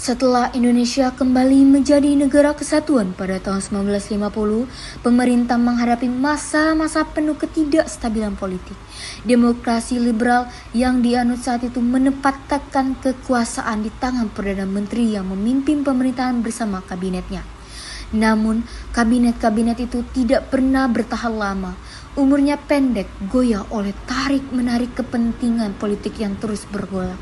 Setelah Indonesia kembali menjadi negara kesatuan pada tahun 1950, pemerintah menghadapi masa-masa penuh ketidakstabilan politik. Demokrasi liberal yang dianut saat itu menempatkan kekuasaan di tangan Perdana Menteri yang memimpin pemerintahan bersama kabinetnya. Namun, kabinet-kabinet itu tidak pernah bertahan lama. Umurnya pendek, goyah oleh tarik-menarik kepentingan politik yang terus bergolak.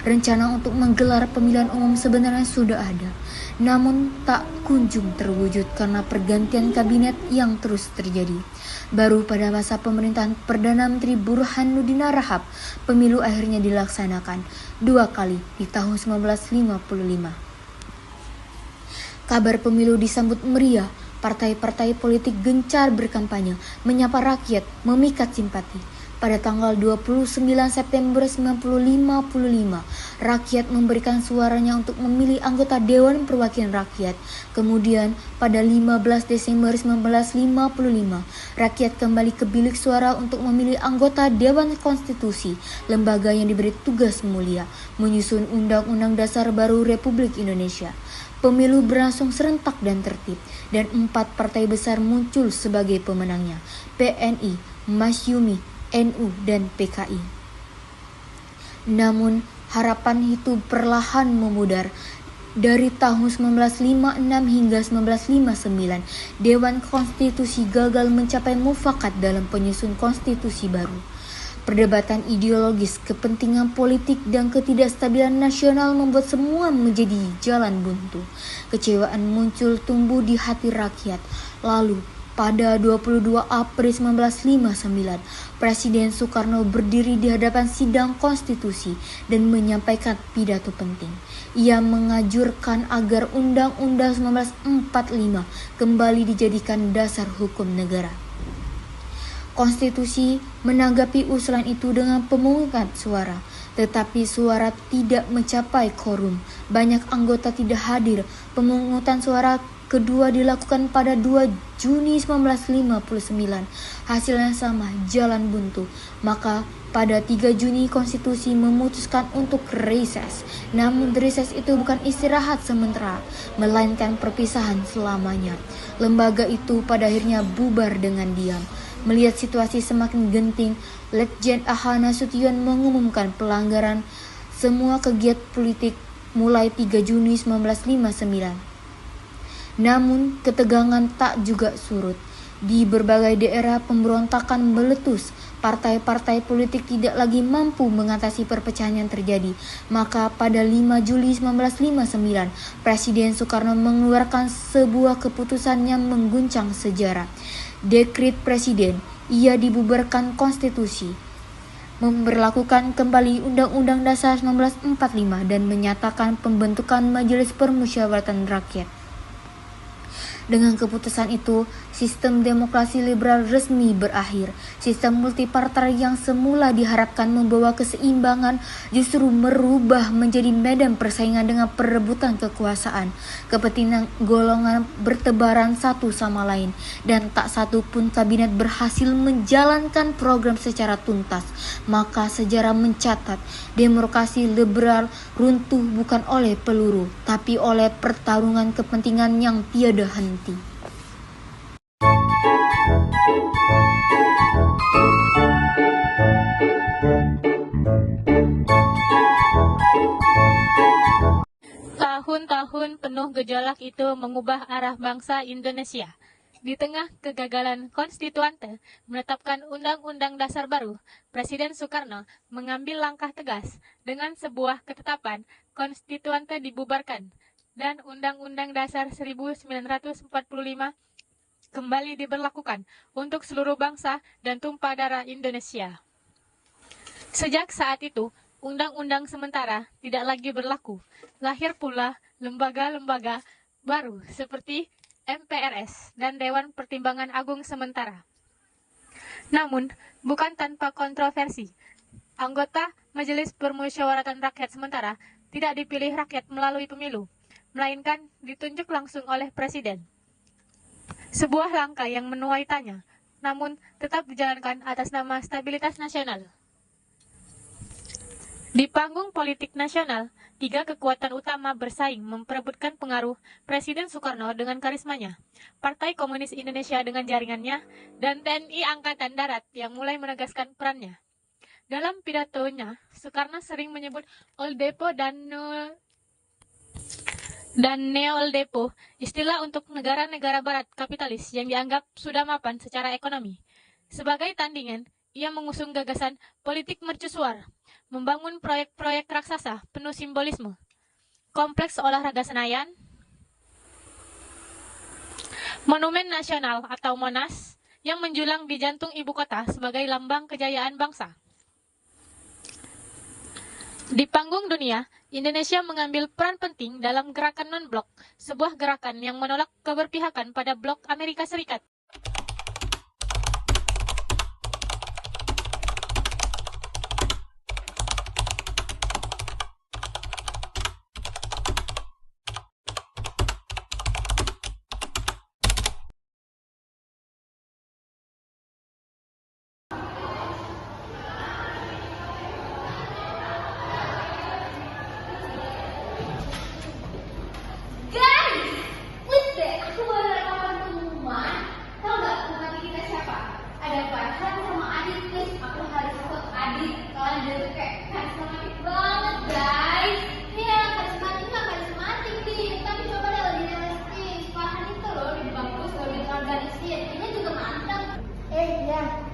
Rencana untuk menggelar pemilihan umum sebenarnya sudah ada, namun tak kunjung terwujud karena pergantian kabinet yang terus terjadi. Baru pada masa pemerintahan Perdana Menteri Burhanuddin Rahab, pemilu akhirnya dilaksanakan 2 kali di tahun 1955. Kabar pemilu disambut meriah. Partai-partai politik gencar berkampanye, menyapa rakyat, memikat simpati. Pada tanggal 29 September 1955, rakyat memberikan suaranya untuk memilih anggota Dewan Perwakilan Rakyat. Kemudian, pada 15 Desember 1955, rakyat kembali ke bilik suara untuk memilih anggota Dewan Konstitusi, lembaga yang diberi tugas mulia, menyusun Undang-Undang Dasar baru Republik Indonesia. Pemilu berlangsung serentak dan tertib, dan 4 partai besar muncul sebagai pemenangnya, PNI, Masyumi, NU, dan PKI. Namun, harapan itu perlahan memudar. Dari tahun 1956 hingga 1959, Dewan Konstitusi gagal mencapai mufakat dalam penyusun konstitusi baru. Perdebatan ideologis, kepentingan politik, dan ketidakstabilan nasional membuat semua menjadi jalan buntu. Kecewaan muncul tumbuh di hati rakyat. Lalu, pada 22 April 1959, Presiden Soekarno berdiri di hadapan sidang konstitusi dan menyampaikan pidato penting. Ia mengajurkan agar Undang-Undang 1945 kembali dijadikan dasar hukum negara. Konstitusi menanggapi usulan itu dengan pemungutan suara, tetapi suara tidak mencapai quorum. Banyak anggota tidak hadir. Pemungutan suara kedua dilakukan pada 2 Juni 1959. Hasilnya sama, jalan buntu. Maka pada 3 Juni konstitusi memutuskan untuk reses. Namun reses itu bukan istirahat sementara, melainkan perpisahan selamanya. Lembaga itu pada akhirnya bubar dengan diam. Melihat situasi semakin genting, Letjen A.H. Nasution mengumumkan pelanggaran semua kegiatan politik mulai 3 Juni 1959. Namun, ketegangan tak juga surut. Di berbagai daerah pemberontakan meletus. Partai-partai politik tidak lagi mampu mengatasi perpecahan yang terjadi. Maka pada 5 Juli 1959, Presiden Soekarno mengeluarkan sebuah keputusan yang mengguncang sejarah. Dekret Presiden, ia dibubarkan konstitusi, memberlakukan kembali Undang-Undang Dasar 1945 dan menyatakan pembentukan Majelis Permusyawaratan Rakyat. Dengan keputusan itu, sistem demokrasi liberal resmi berakhir. Sistem multipartai yang semula diharapkan membawa keseimbangan justru merubah menjadi medan persaingan dengan perebutan kekuasaan. Kepentingan golongan bertebaran satu sama lain, dan tak satu pun kabinet berhasil menjalankan program secara tuntas. Maka sejarah mencatat, demokrasi liberal runtuh bukan oleh peluru, tapi oleh pertarungan kepentingan yang tiada henti. Tahun-tahun penuh gejolak itu mengubah arah bangsa Indonesia. Di tengah kegagalan konstituante menetapkan Undang-Undang Dasar baru, Presiden Soekarno mengambil langkah tegas dengan sebuah ketetapan konstituante dibubarkan dan Undang-Undang Dasar 1945 kembali diberlakukan untuk seluruh bangsa dan tumpah darah Indonesia. Sejak saat itu, undang-undang sementara tidak lagi berlaku. Lahir pula lembaga-lembaga baru seperti MPRS dan Dewan Pertimbangan Agung Sementara. Namun, bukan tanpa kontroversi. Anggota Majelis Permusyawaratan Rakyat Sementara tidak dipilih rakyat melalui pemilu, melainkan ditunjuk langsung oleh Presiden. Sebuah langkah yang menuai tanya, namun tetap dijalankan atas nama stabilitas nasional. Di panggung politik nasional, Tiga kekuatan utama bersaing memperebutkan pengaruh Presiden Soekarno dengan karismanya, Partai Komunis Indonesia dengan jaringannya, dan TNI Angkatan Darat yang mulai menegaskan perannya. Dalam pidatonya, Soekarno sering menyebut Old Depo dan Neo-Old Depo, istilah untuk negara-negara barat kapitalis yang dianggap sudah mapan secara ekonomi. Sebagai tandingan, ia mengusung gagasan politik mercusuar, membangun proyek-proyek raksasa penuh simbolisme. Kompleks olahraga Senayan, Monumen Nasional atau Monas, yang menjulang di jantung ibu kota sebagai lambang kejayaan bangsa. Di panggung dunia, Indonesia mengambil peran penting dalam gerakan non-blok, sebuah gerakan yang menolak keberpihakan pada blok Amerika Serikat.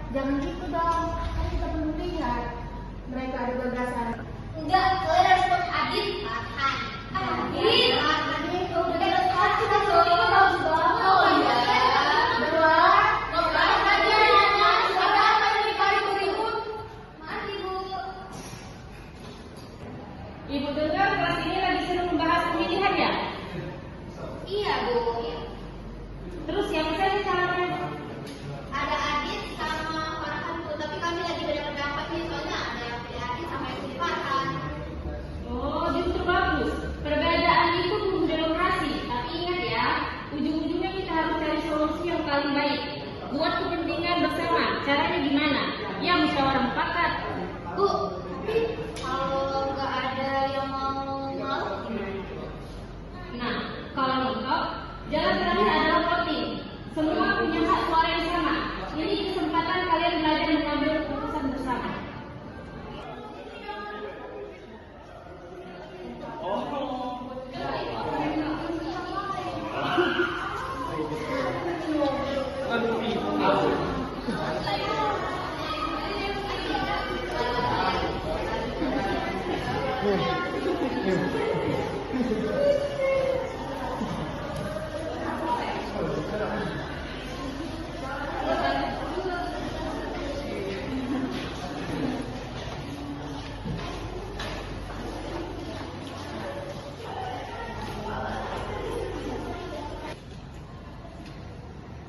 Jangan gitu dong, kan kita belum lihat mereka ada gagasan. Enggak, kalian harus buat Adit. Adit. Ibu dengar kelas ini lagi seru membahas pemilihan ya? Iya, Bu. Terus siapa saja calonnya? Ada Adit sama Farhan, Bu. Tapi kami lagi beda pendapat nih, soalnya ada yang pilih Adit sama yang pilih Farhan. Oh, justru bagus. Perbedaan itu butuh demokrasi. Tapi ingat ya, ujung-ujungnya kita harus cari solusi yang paling baik. Buat kepentingan bersama. Caranya gimana? Ya, musyawarah mufakat. Bu, tapi kalau nggak ada yang mau ngalah gimana? Nah, kalau mentok, jalan terakhir adalah voting. Semua punya hak suara yang sama. Ini kesempatan kalian belajar mengambil keputusan bersama.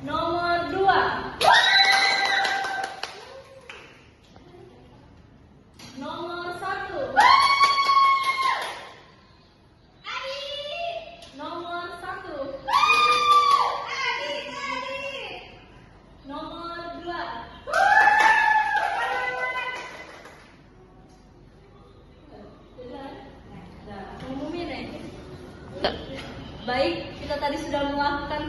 Nomor 2. Nomor 1. Nomor 1. Nomor 2. Umumin ya. Baik, kita tadi sudah melakukan